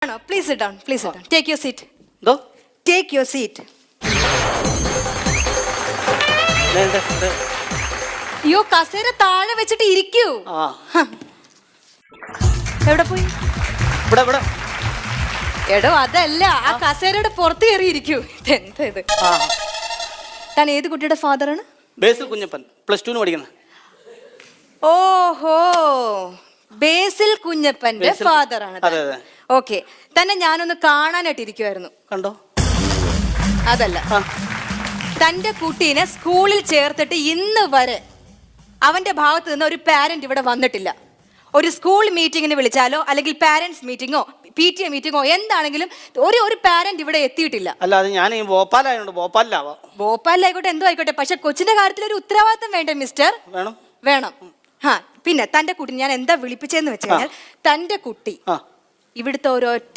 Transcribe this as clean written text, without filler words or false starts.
Please sit down. Please sit down. Take your seat. എന്തോ Take your seat. അയ്യോ കസേര താഴെ വെച്ചിട്ട് ഇരിക്കൂ. ആ എവിടെ പോയി? ഇവിടെ ഇവിടെ എടോ അതല്ല, ആ കസേരയുടെ പുറത്ത് കയറി ഇരിക്കൂ. എന്താ ഇത്? ആ താൻ ഏത് കുട്ടിയുടെ ഫാദറാണ്? ബേസിൽ കുഞ്ഞപ്പൻ +2 പഠിക്കുന്ന. ഓഹോ, ബേസിൽ കുഞ്ഞപ്പന്റെ ഫാദറാണ്. അതെ അതെ. ഓക്കെ, തന്നെ ഞാനൊന്ന് കാണാനായിട്ട് ഇരിക്കുവായിരുന്നു. കണ്ടോ? അതല്ല, തന്റെ കുട്ടീനെ സ്കൂളിൽ ചേർത്തിട്ട് ഇന്ന് വരെ അവന്റെ ഭാഗത്ത് നിന്ന് ഒരു പാരന്റ് ഇവിടെ വന്നിട്ടില്ല. ഒരു സ്കൂൾ മീറ്റിങ്ങിന് വിളിച്ചാലോ അല്ലെങ്കിൽ പാരന്റ്സ് മീറ്റിങ്ങോ PTA മീറ്റിങ്ങോ എന്താണെങ്കിലും ഒരു പാരന്റ് ഇവിടെ എത്തിയിട്ടില്ല. അല്ല, അത് ഞാൻ ഭോപ്പാലായോണ്ട് ഭോപ്പാലിലാവാം. ഭോപ്പാലിലായിക്കോട്ടെ, എന്തോ ആയിക്കോട്ടെ, പക്ഷെ കൊച്ചിന്റെ കാര്യത്തിൽ ഒരു ഉത്തരവാദിത്തം വേണ്ടേ മിസ്റ്റർ? വേണം. പിന്നെ തന്റെ കുട്ടി ഞാൻ എന്താ വിളിപ്പിച്ചെന്ന് വെച്ച് കഴിഞ്ഞാൽ, തന്റെ കുട്ടി ഇവിടുത്തെ ഒരു